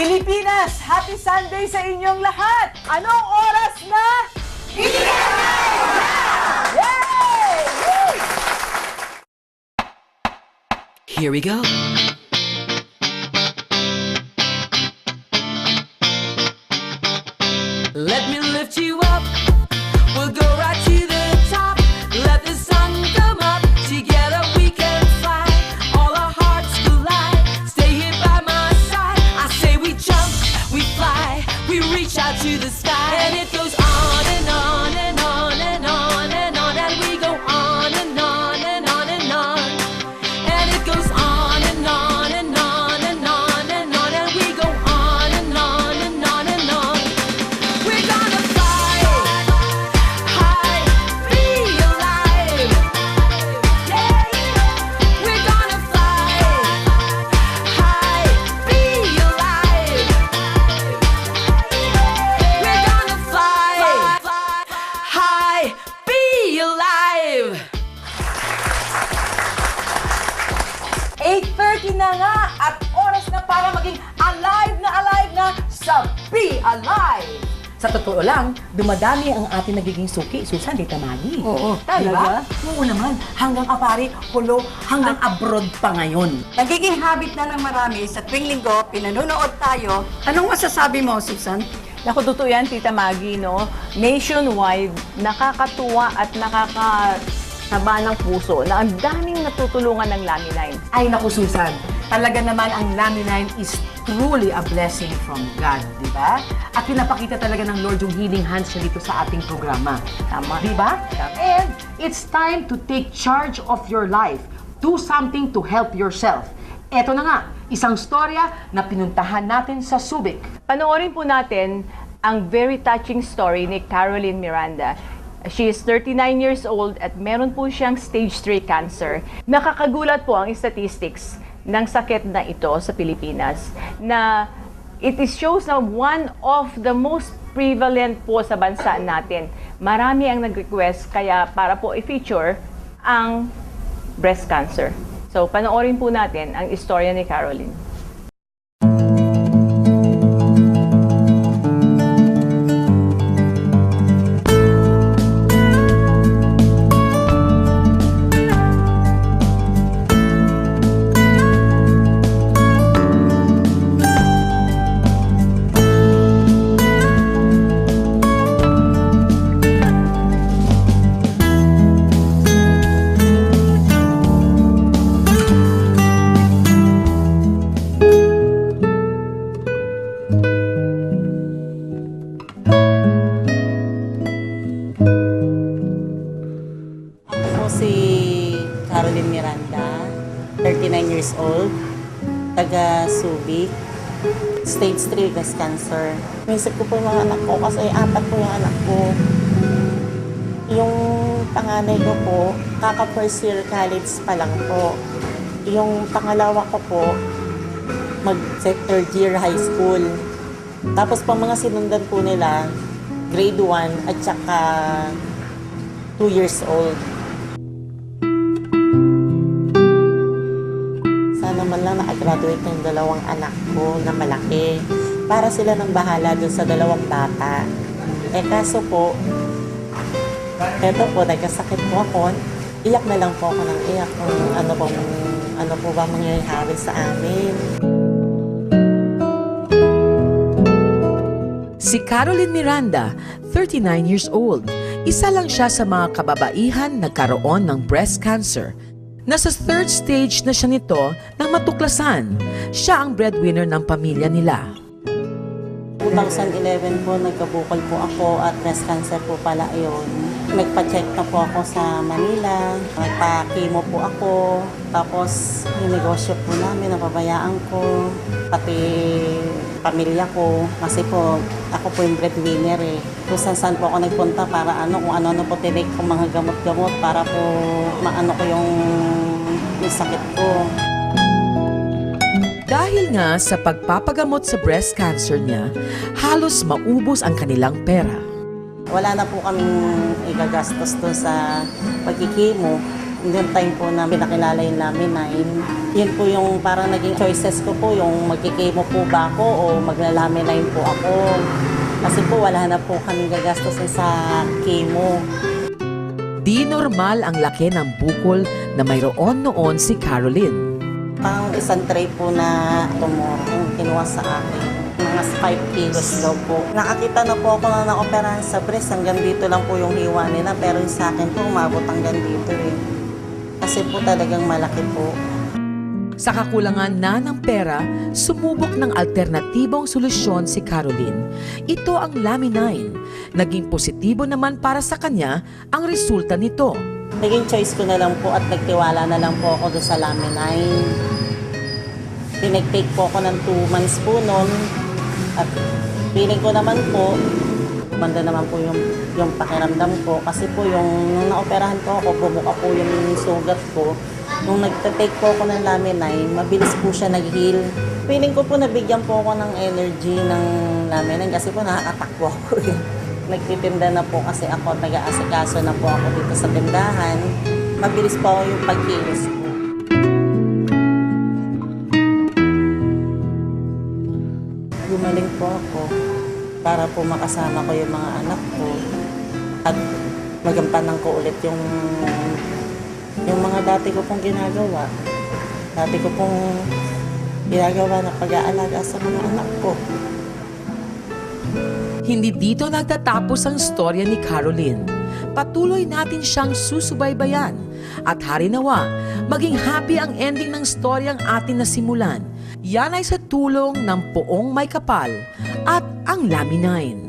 Pilipinas, happy Sunday sa inyong lahat! Anong oras na? Yay! Woo! Here we go. Let me lift you up. We'll go right to the top. Let the sun come up. Together we can fly. All our hearts collide. Stay here by my side. I say we jump, we fly, we reach out to the sky. And it goes on and on and on and on and on. And we go on and on and on and on. And it goes on and on and on and on and on. And we go on and on and on and on. We're gonna fly high, be alive. Yeah, we're gonna fly high, be alive. We're gonna fly high, be alive. 8:30 na nga at oras na para maging alive na sa Be Alive! Sa totoo lang, dumadami ang ating nagiging suki, Susan, Tita Maggie. Oo, Talaga? Oo naman. Hanggang apari, hulo, hanggang abroad pa ngayon. Nagiging habit na ng marami sa tuwing linggo, pinanonood tayo. Anong masasabi mo, Susan? Naku, totoo yan, Tita Maggie, no? Nationwide, nakakatuwa at nakakasaba ng puso na ang daming natutulungan ng Lammy9. Ay naku, Susan, talaga naman ang Lammy9 is truly a blessing from God, di ba? At pinapakita talaga ng Lord yung healing hands niya dito sa ating programa. Tama. Di ba? And it's time to take charge of your life. Do something to help yourself. Eto na nga, isang storya na pinuntahan natin sa Subic. Panoorin po natin ang very touching story ni Caroline Miranda. She is 39 years old at meron po siyang stage 3 cancer. Nakakagulat po ang statistics ng sakit na ito sa Pilipinas na it shows na one of the most prevalent po sa bansa natin. Marami ang nag-request kaya para po i-feature ang breast cancer. So, panoorin po natin ang istorya ni Caroline. Ako si Caroline Miranda, 39 years old, taga Subic, stage 3 breast cancer. Naisip ko po yung mga anak ko kasi 4 po yung anak ko. Yung panganay ko po, kaka first year college pa lang po. Yung pangalawa ko po, mag-third year high school. Tapos pa mga sinundan po nila, grade 1 at saka 2 years old. Sana man lang nakagraduate ng 2 anak ko na malaki para sila nang bahala dun sa 2 bata. Eh kaso po, eto po, nagkasakit po ako. Iyak na lang po ako ng iyak kung ano po ba mangyayari sa amin. Si Caroline Miranda, 39 years old. Isa lang siya sa mga kababaihan nagkaroon ng breast cancer. Nasa 3rd stage na siya nito nang matuklasan. Siya ang breadwinner ng pamilya nila. 2011 po, nagkabukol po ako at breast cancer po pala yun. Nagpa-check na po ako sa Manila, nagpa-chemo po ako, tapos yung negosyo po namin, napabayaan ko, pati pamilya ko, kasi po ako po yung breadwinner eh. Kung saan po ako nagpunta para kung ano po tinake ko mga gamot-gamot para po maano ko yung sakit ko. Dahil nga sa pagpapagamot sa breast cancer niya, halos maubos ang kanilang pera. Wala na po kaming igagastos doon sa pagkikimo. Yung time po na pinakilala yung laminine, yun po yung parang naging choices ko po, yung magkikemo po ba ako o maglalaminine po ako. Kasi po wala na po kami gagastusin sa chemo. Di normal ang laki ng bukol na mayroon noon si Caroline. Pang isang tray po na tumor yung kinuha sa akin. Mga 5 kilos daw po. Nakakita na po ako na naoperahan sa breast. Hanggang dito lang po yung hiwa nila. Pero yung sa akin po, umabot hanggang dito eh. Kasi po talagang malaki po. Sa kakulangan na ng pera, sumubok ng alternatibong solusyon si Caroline. Ito ang laminine. Naging positibo naman para sa kanya ang resulta nito. Naging choice ko na lang po at nagtiwala na lang po ako doon sa laminine. Pinag-take po ako ng 2 months po noon. At feeling ko naman po, umanda naman po yung pakiramdam ko. Kasi po nung naoperahan ko ako, bumuka po yung sugat ko. Nung nagta-take po ako ng laminine, mabilis po siya nag-heal. Feeling ko po nabigyan po ako ng energy ng laminine kasi po nakakatakbo ako eh. Nagtitinda na po kasi ako, nag-aasikaso na po ako dito sa tindahan. Mabilis po yung pagkilos ko. Gumaling po ako para po makasama ko yung mga anak ko at magampanan ko ulit yung mga dati ko pong ginagawa. Dati ko pong ginagawa na pag-aalaga sa mga anak ko. Hindi dito nagtatapos ang storya ni Caroline. Patuloy natin siyang susubaybayan at harinawa, maging happy ang ending ng storyang atin nasimulan. Yan ay sa tulong ng Poong May Kapal at ang laminine.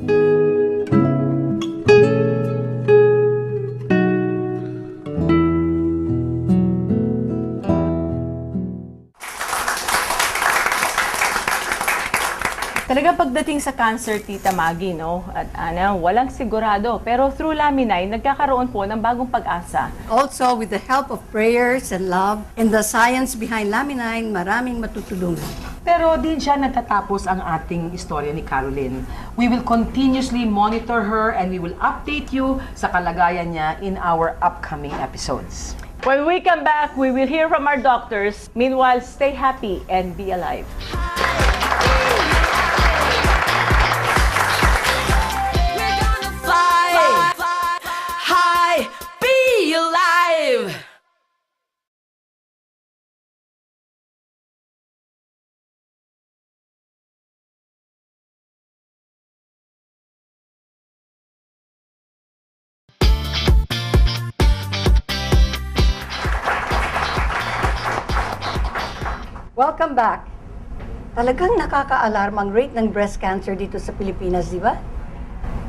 Talagang pagdating sa cancer, Tita Maggie, no? At walang sigurado. Pero through laminine, nagkakaroon po ng bagong pag-asa. Also, with the help of prayers and love and the science behind laminine, maraming matutulungan. Pero din siya natatapos ang ating istorya ni Caroline. We will continuously monitor her and we will update you sa kalagayan niya in our upcoming episodes. When we come back, we will hear from our doctors. Meanwhile, stay happy and be alive. We're gonna fly high, be alive. Welcome back. Talagang nakaka-alarm ang rate ng breast cancer dito sa Pilipinas, di ba?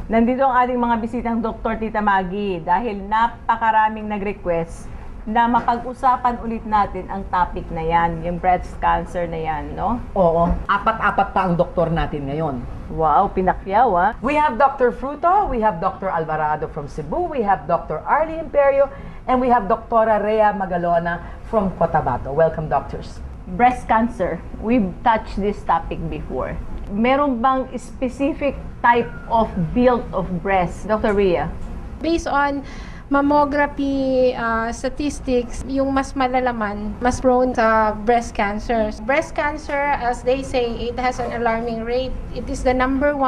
Nandito ang ating mga bisitang Dr. Tita Maggie dahil napakaraming nag-request na mapag-usapan ulit natin ang topic na yan, yung breast cancer na yan, no? Oo, apat-apat pa ang doktor natin ngayon. Wow, pinakyaw ah. We have Dr. Fruto, we have Dr. Alvarado from Cebu, we have Dr. Arlie Imperio, and we have Dr. Rhea Magalona from Cotabato. Welcome, doctors. Breast cancer, we've touched this topic before. Meron bang specific type of build of breast, Dr. Rhea? Based on mammography statistics, yung mas malalaman, mas prone sa breast cancer. Breast cancer, as they say, it has an alarming rate. It is the #1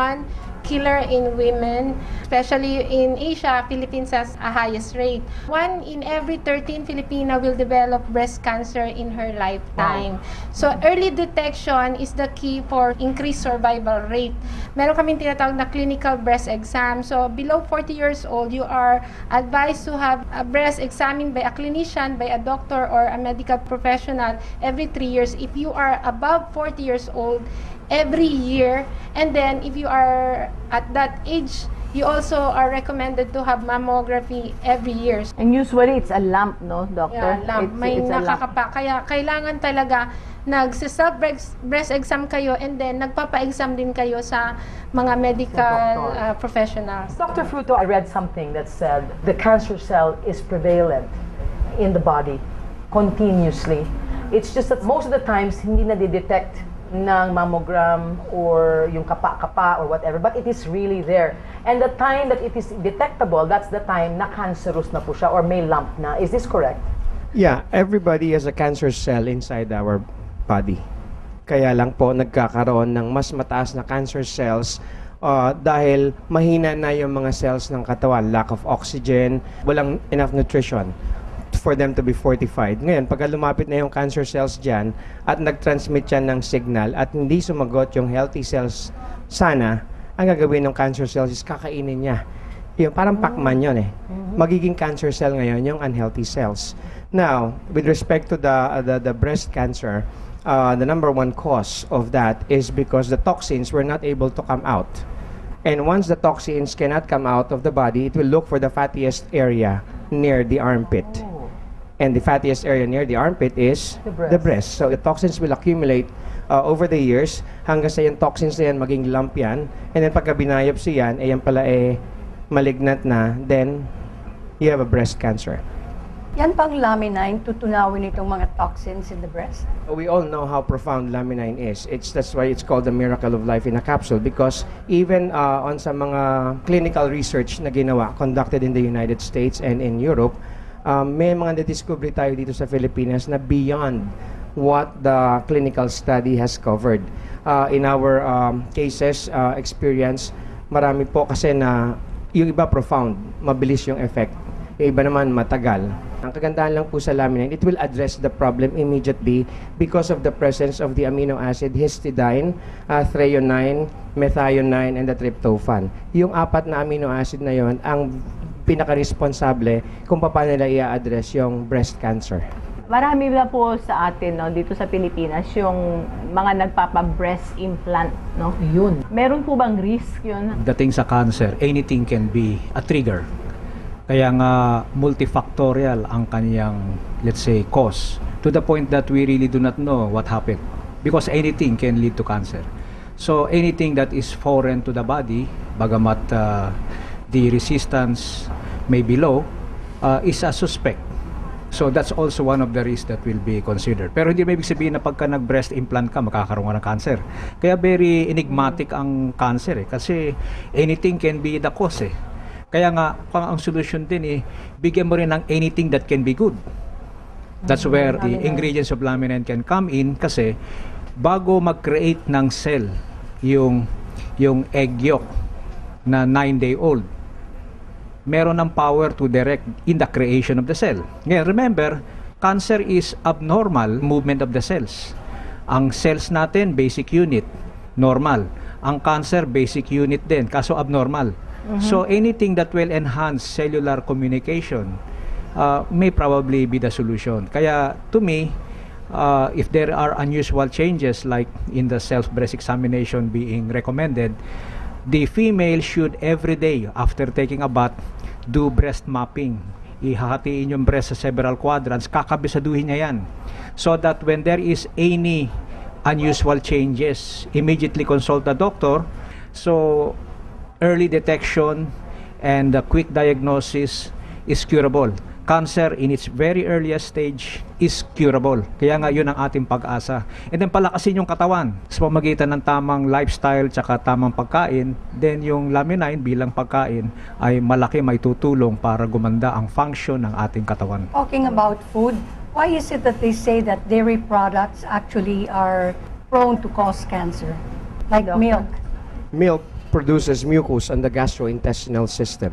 killer in women, especially in Asia. Philippines has a highest rate. 1 in every 13 Filipina will develop breast cancer in her lifetime. So early detection is the key for increased survival rate. Meron kaming tinatawag na clinical breast exam. So below 40 years old, you are advised to have a breast examined by a clinician, by a doctor or a medical professional every 3 years. If you are above 40 years old, every year. And then if you are at that age, you also are recommended to have mammography every year. And usually it's a lump, no, doctor? Yeah, lump. May it's a lump. nakakapa. Kaya kailangan talaga nag-self breast exam kayo and then nagpapa-exam din kayo sa mga medical professionals. Dr. Fruto, I read something that said the cancer cell is prevalent in the body continuously. It's just that most of the times hindi na-detect ng mammogram or yung kapa-kapa or whatever, but it is really there. And the time that it is detectable, that's the time na cancerous na po siya or may lump na. Is this correct? Yeah, everybody has a cancer cell inside our body. Kaya lang po nagkakaroon ng mas mataas na cancer cells dahil mahina na yung mga cells ng katawan. Lack of oxygen, walang enough nutrition for them to be fortified. Ngayon, pagka lumapit na yung cancer cells dyan at nag-transmit yan ng signal at hindi sumagot yung healthy cells sana, ang gagawin ng cancer cells is kakainin niya. Yung parang Pac-Man yun eh. Magiging cancer cell ngayon yung unhealthy cells. Now, with respect to the breast cancer, the number one cause of that is because the toxins were not able to come out. And once the toxins cannot come out of the body, it will look for the fattiest area near the armpit. And the fattiest area near the armpit is the breast. So the toxins will accumulate over the years hanggang sa yung toxins na yan maging lump yan. And then pagka binayopsy yan, yan pala malignant na, then you have a breast cancer. Yan pang laminine, tutunawin itong mga toxins in the breast? We all know how profound laminine is. That's why it's called the miracle of life in a capsule, because even on sa mga clinical research na ginawa, conducted in the United States and in Europe, may mga na-discover tayo dito sa Pilipinas na beyond what the clinical study has covered. In our cases, experience, marami po kasi na yung iba profound, mabilis yung effect. Yung iba naman matagal. Ang kagandahan lang po sa laminine, it will address the problem immediately because of the presence of the amino acid histidine, threonine, methionine, and the tryptophan. Yung apat na amino acid na yon ang pinaka-responsable kung paano nila i-address yung breast cancer. Marami na po sa atin, no, dito sa Pilipinas, yung mga nagpapa-breast implant, no? Yun. Meron po bang risk yun? Dating sa cancer, anything can be a trigger. Kaya nga multifactorial ang kanyang, let's say, cause, to the point that we really do not know what happened, because anything can lead to cancer. So anything that is foreign to the body, bagamat the resistance may be low, is a suspect. So that's also one of the risks that will be considered. Pero hindi may ibig sabihin na pagka nag-breast implant ka, magkakaroon ka ng cancer. Kaya very enigmatic ang cancer kasi anything can be the cause eh. Kaya nga, ang solution din bigyan mo rin ng anything that can be good. That's where the ingredients of laminine can come in kasi bago mag-create ng cell yung egg yolk na 9-day-old, meron ng power to direct in the creation of the cell. Ngayon, remember, cancer is abnormal movement of the cells. Ang cells natin, basic unit, normal. Ang cancer, basic unit din, kaso abnormal. So anything that will enhance cellular communication may probably be the solution. Kaya to me, if there are unusual changes like in the self-breast examination being recommended, the female should every day after taking a bath do breast mapping. Ihahatiin yung breast sa several quadrants, kakabisaduhin niya yan. So that when there is any unusual changes, immediately consult the doctor. So early detection and quick diagnosis is curable. Cancer in its very earliest stage is curable. Kaya nga yun ang ating pag-asa. And then palakasin yung katawan sa pamamagitan ng tamang lifestyle tsaka tamang pagkain. Then yung laminine bilang pagkain ay malaki may tutulong para gumanda ang function ng ating katawan. Talking about food, why is it that they say that dairy products actually are prone to cause cancer? Like milk. Milk produces mucus on the gastrointestinal system.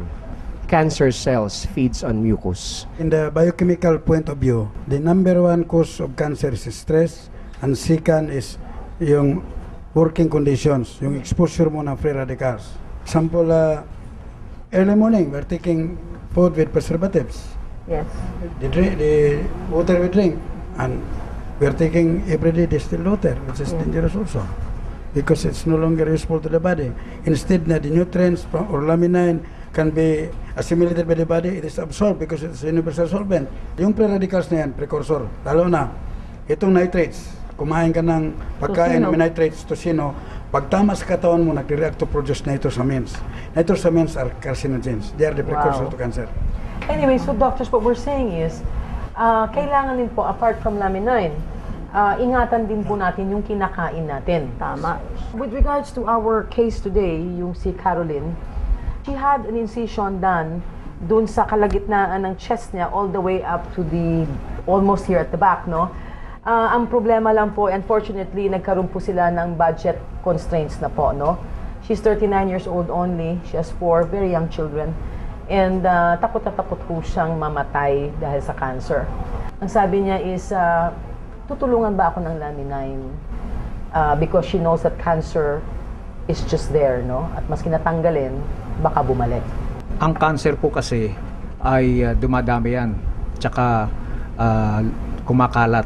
Cancer cells feeds on mucus. In the biochemical point of view, the number one cause of cancer is stress, and second is yung working conditions, yung exposure mo ng free radicals. Example, early morning, we're taking food with preservatives. Yes. The water we drink, and we're taking everyday distilled water, which is dangerous also, because it's no longer useful to the body. Instead, the nutrients or laminine can be assimilated by the body, it is absorbed because it's a universal solvent. Yung free radicals na yan, precursor, lalo na, itong nitrates, kumain ka ng pagkain may nitrates, tocino, pag tama sa katawan mo, nag-react to produce nitrosamines. Nitrosamines are carcinogens. They are the precursor to cancer. Anyway, so doctors, what we're saying is, kailangan din po, apart from laminine, ingatan din po natin yung kinakain natin. Tama. With regards to our case today, yung si Caroline, she had an incision done dun sa kalagitnaan ng chest niya all the way up to the almost here at the back, no? Ang problema lang po, unfortunately, nagkaroon po sila ng budget constraints na po, no? She's 39 years old only. She has 4 very young children. And takot na takot po siyang mamatay dahil sa cancer. Ang sabi niya is, tutulungan ba ako ng Laminine? Because she knows that cancer is just there, no? At mas kinatanggalin, baka bumalik. Ang cancer po kasi ay dumadami yan. Tsaka kumakalat.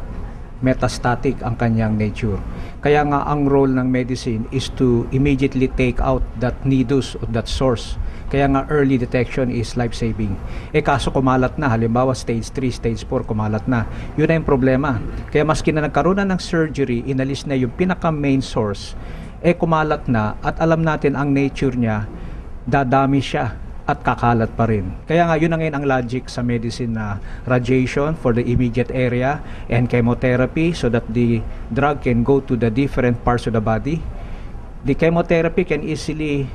Metastatic ang kanyang nature. Kaya nga ang role ng medicine is to immediately take out that nidus or that source. Kaya nga early detection is life-saving. Kaso kumalat na, halimbawa stage 3, stage 4, kumalat na. Yun na yung problema. Kaya maski na nagkaroon na ng surgery, inalis na yung pinaka-main source, kumalat na at alam natin ang nature niya, dadami siya at kakalat pa rin. Kaya nga yun na ngayon ang logic sa medicine na radiation for the immediate area and chemotherapy so that the drug can go to the different parts of the body. The chemotherapy can easily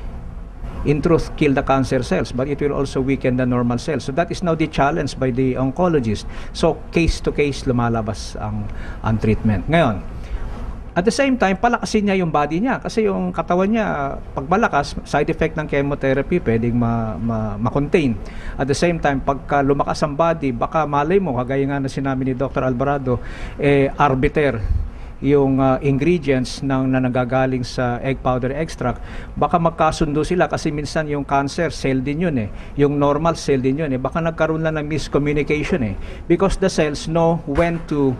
in truth kill the cancer cells, but it will also weaken the normal cells. So that is now the challenge by the oncologist. So case to case lumalabas ang treatment. Ngayon, at the same time, palakasin niya yung body niya kasi yung katawan niya, pag malakas, side effect ng chemotherapy pwedeng ma-contain. At the same time, pagka lumakas ang body, baka malay mo, kagaya nga na sinabi ni Dr. Alvarado, arbiter yung ingredients na nagagaling sa egg powder extract, baka magkasundo sila kasi minsan yung cancer, cell din yun yung normal cell din yun baka nagkaroon lang ng miscommunication because the cells know when to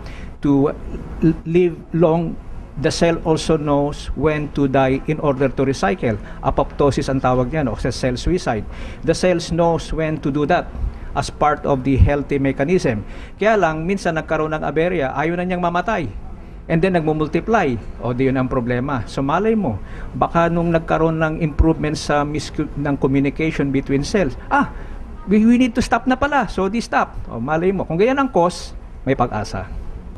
live long. The cell also knows when to die in order to recycle. Apoptosis ang tawag niyan o cell suicide. The cells knows when to do that as part of the healthy mechanism. Kaya lang, minsan nagkaroon ng aberya, ayaw na niyang mamatay. And then nagmumultiply. O di yun ang problema. So malay mo, baka nung nagkaroon ng improvement sa ng communication between cells, we need to stop na pala. So di stop. O malay mo, kung ganyan ang cause, may pag-asa.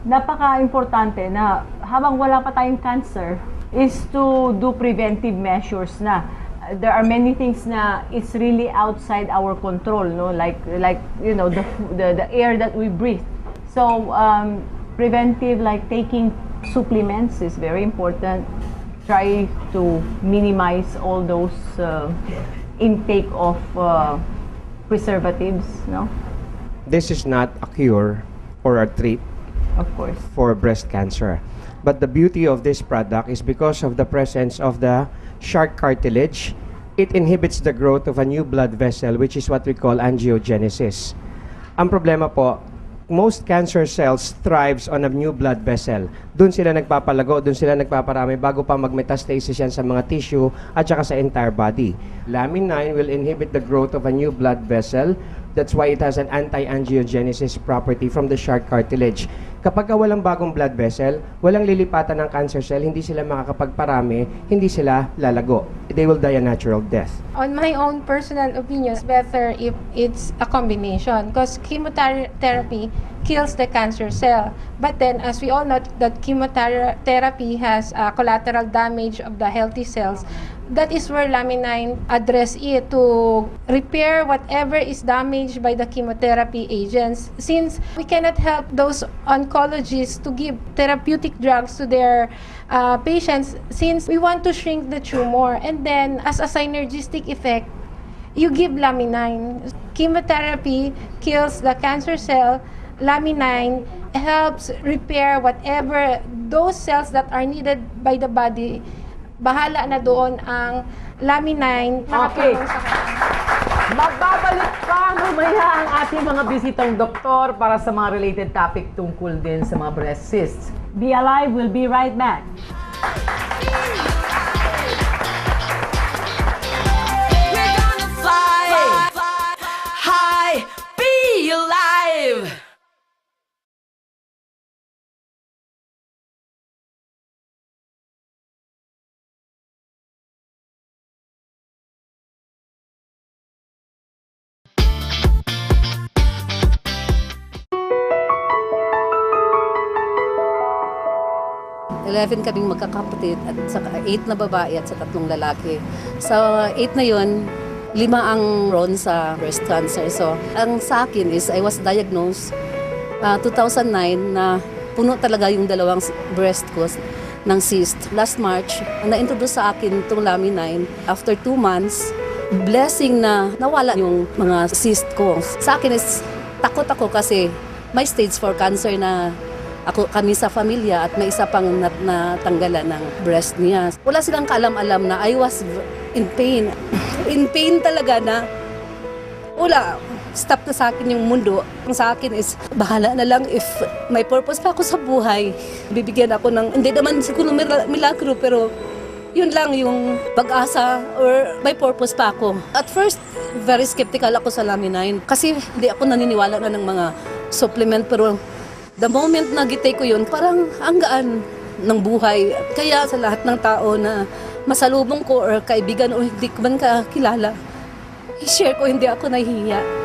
Napaka-importante na habang wala pa tayong cancer is to do preventive measures na. There are many things na it's really outside our control, no? Like you know, the air that we breathe. So preventive, like taking supplements is very important. Try to minimize all those intake of preservatives, no? This is not a cure or a treat Of course. for breast cancer. But the beauty of this product is because of the presence of the shark cartilage, it inhibits the growth of a new blood vessel, which is what we call angiogenesis. Ang problema po, most cancer cells thrives on a new blood vessel. Doon sila nagpapalago, doon sila nagpaparami bago pa magmetastasis yan sa mga tissue at saka sa entire body. Lamin-9 will inhibit the growth of a new blood vessel. That's why it has an anti-angiogenesis property from the shark cartilage. Kapag walang bagong blood vessel, walang lilipatan ng cancer cell, hindi sila makakapagparami, hindi sila lalago. They will die a natural death. On my own personal opinion, it's better if it's a combination because chemotherapy kills the cancer cell. But then, as we all know, that chemotherapy has collateral damage of the healthy cells. That is where Lamin-9 address it to repair whatever is damaged by the chemotherapy agents. Since we cannot help those oncologists to give therapeutic drugs to their patients, since we want to shrink the tumor, and then as a synergistic effect, you give Lamin-9. Chemotherapy kills the cancer cell. Lamin-9 helps repair whatever those cells that are needed by the body. Bahala na doon ang Lamin-9. Okay. Magbabalik pa mamaya ang ating mga bisitang doktor para sa mga related topic tungkol din sa mga breast cysts. Be Alive will be right back. We're gonna fly high, be alive. Eleven kaming magkakapatid at saka 8 na babae at sa 3 lalaki. Sa 8 na yon, 5 ang ron sa breast cancer. So, ang sa akin is I was diagnosed 2009 na puno talaga yung dalawang breast ko ng cyst. Last March, na-introduce sa akin itong Laminine. After 2 months, blessing na nawala yung mga cyst ko. Sa akin is takot ako kasi may stage 4 cancer na kami sa pamilya at may isa pang natanggalan ng breast niya. Wala silang kaalam-alam na I was in pain. In pain talaga na wala. Stop na sa akin yung mundo. Ang sa akin is, bahala na lang if may purpose pa ako sa buhay. Bibigyan ako ng, hindi naman siguro milagro, pero yun lang yung pag-asa or may purpose pa ako. At first, very skeptical ako sa Laminine kasi hindi ako naniniwala na ng mga supplement, pero the moment na gitay ko yun, parang ang gaan ng buhay. Kaya sa lahat ng tao na masalubong ko or kaibigan o hindi ko man kakilala, i-share ko, hindi ako nahihiya.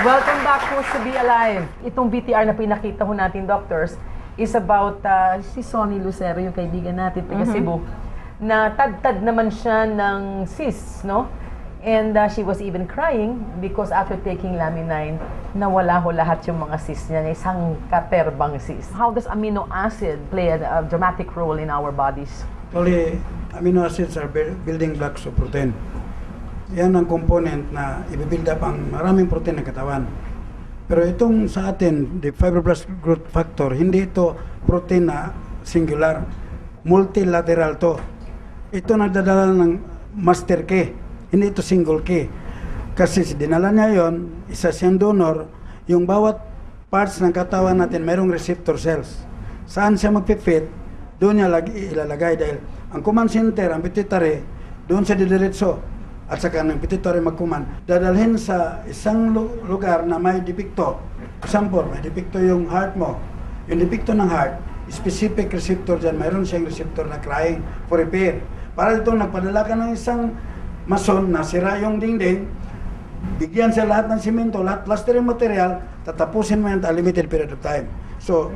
Welcome back po sa Be Alive. Itong BTR na pinakita ho natin, doctors, is about si Sonny Lucero, yung kaibigan natin, taga Cebu, na tad-tad naman siya ng cysts, no? And she was even crying because after taking Laminine, nawala ho lahat yung mga cysts niya, isang katerbang cyst. How does amino acid play a dramatic role in our bodies? Actually, amino acids are building blocks of protein. Yan ang component na i-build up ang maraming protein ng katawan. Pero itong sa atin, the fibroblast growth factor, hindi ito protein na singular, multilateral to. Ito nagdadala ng master key, hindi ito single key. Kasi dinala niya yon, isa siyang donor, yung bawat parts ng katawan natin mayroong receptor cells. Saan siya magpipit, doon niya ilalagay dahil ang command center, ang pituitary, doon siya didiretso. At saka ng pituitary magkuman, dadalhin sa isang lugar na may depekto. Example, may depekto yung heart mo. Yung depekto ng heart, specific receptor dyan, mayroon siyang receptor na crying for repair. Para ito, nagpadala ka ng isang mason na sira yung dingding, bigyan siya lahat ng simento, lahat plastering material, tatapusin mo yan at a limited period of time. So,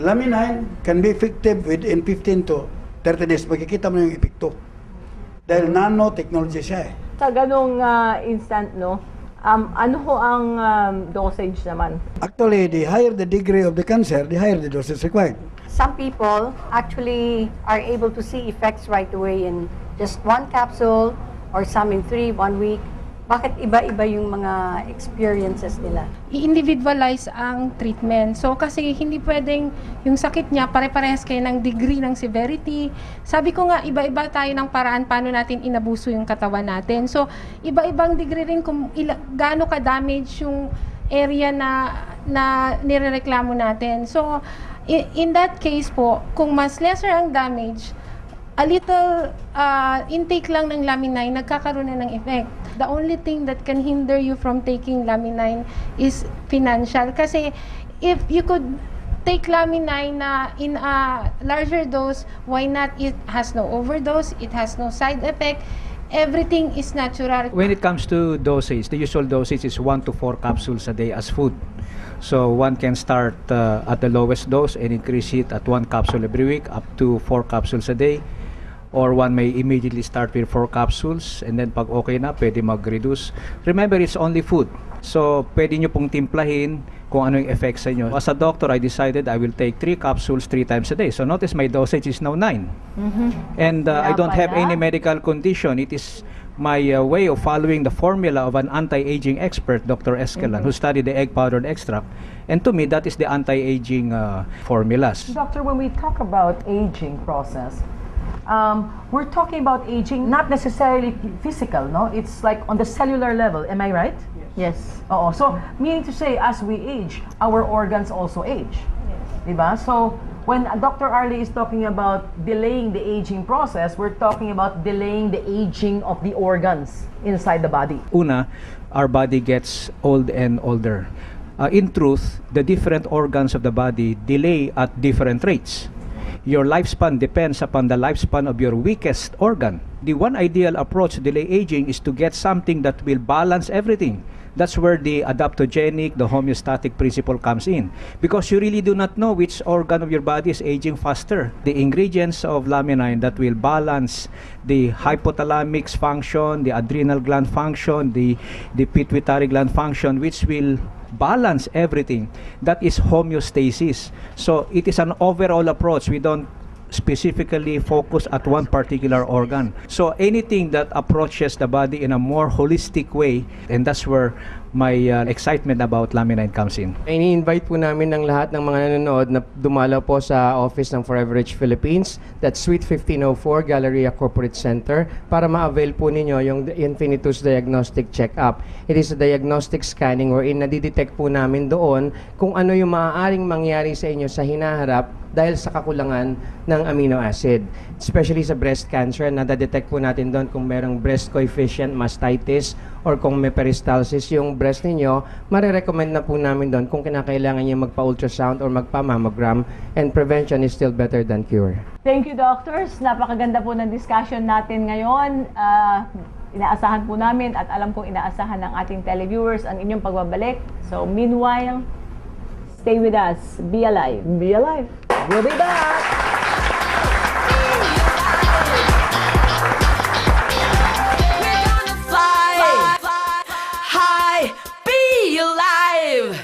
Laminine can be effective within 15 to 30 days. Magkikita mo yung epekto. Dahil nanotechnology siya eh. Sa ganong instant, no, ano ho ang dosage naman? Actually, the higher the degree of the cancer, the higher the dosage required. Some people actually are able to see effects right away in just 1 capsule or some in 3, 1 week. Bakit iba-iba yung mga experiences nila? I-individualize ang treatment. So kasi hindi pwedeng yung sakit niya pare-parehas kayo ng degree ng severity. Sabi ko nga, iba-iba tayo ng paraan paano natin inabuso yung katawan natin. So iba-ibang degree rin kung gaano ka-damage yung area na nirereklamo natin. So in that case po, kung mas lesser ang damage, a little intake lang ng Laminine, nagkakaroon na ng effect. The only thing that can hinder you from taking Laminine is financial. Kasi if you could take Laminine in a larger dose, why not? It has no overdose, it has no side effect, everything is natural. When it comes to dosage, the usual dosage is 1 to 4 capsules a day as food. So one can start at the lowest dose and increase it at 1 capsule every week up to 4 capsules a day. Or one may immediately start with 4 capsules and then pag okay na, pwede mag-reduce. Remember, it's only food. So, pwede nyo pong timplahin kung ano yung effect sa inyo. As a doctor, I decided I will take 3 capsules 3 times a day. So, notice my dosage is now 9. And I don't have any medical condition. It is my way of following the formula of an anti-aging expert, Dr. Eskelan, who studied the egg powdered extract. And to me, that is the anti-aging formulas. Doctor, when we talk about aging process, we're talking about aging, not necessarily physical, no? It's like on the cellular level. Am I right? Yes. Oo. So, meaning to say, as we age, our organs also age. Yes. Diba? So, when Dr. Arlie is talking about delaying the aging process, we're talking about delaying the aging of the organs inside the body. Una, our body gets old and older. In truth, the different organs of the body delay at different rates. Your lifespan depends upon the lifespan of your weakest organ. The one ideal approach to delay aging is to get something that will balance everything. That's where the adaptogenic, the homeostatic principle comes in. Because you really do not know which organ of your body is aging faster. The ingredients of laminin that will balance the hypothalamic function, the adrenal gland function, the pituitary gland function, which will balance everything. That is homeostasis. So it is an overall approach. We don't specifically focus at one particular organ. So anything that approaches the body in a more holistic way, and that's where my excitement about Laminin comes in. Ini-invite po namin ng lahat ng mga nanonood na dumalaw po sa office ng Forever Rich Philippines, that's Suite 1504, Galleria Corporate Center, para ma-avail po ninyo yung Infinitus Diagnostic Check-up. It is a diagnostic scanning wherein nadidetect po namin doon kung ano yung maaaring mangyari sa inyo sa hinaharap dahil sa kakulangan ng amino acid. Especially sa breast cancer, nadadetect po natin doon kung merong breast coefficient mastitis or kung may peristalsis yung breast ninyo, marirecommend na po namin doon kung kinakailangan nyo magpa-ultrasound or magpa-mammogram, and prevention is still better than cure. Thank you, doctors. Napakaganda po ng discussion natin ngayon. Inaasahan po namin at alam kong inaasahan ng ating televiewers ang inyong pagbabalik. So meanwhile, stay with us. Be alive. Be alive. We'll be back. We're gonna fly high, be alive.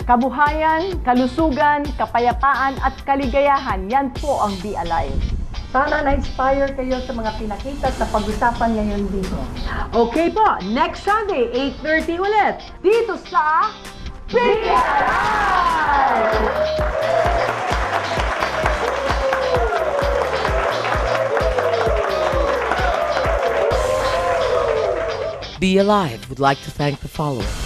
Kabuhayan, kalusugan, kapayapaan at kaligayahan, yan po ang Be Alive. Sana na-inspire kayo sa mga pinakita sa pag-usapan ngayon dito. Okay po, next Sunday, 8:30 ulit, dito sa Be Alive! Be Alive would like to thank the following: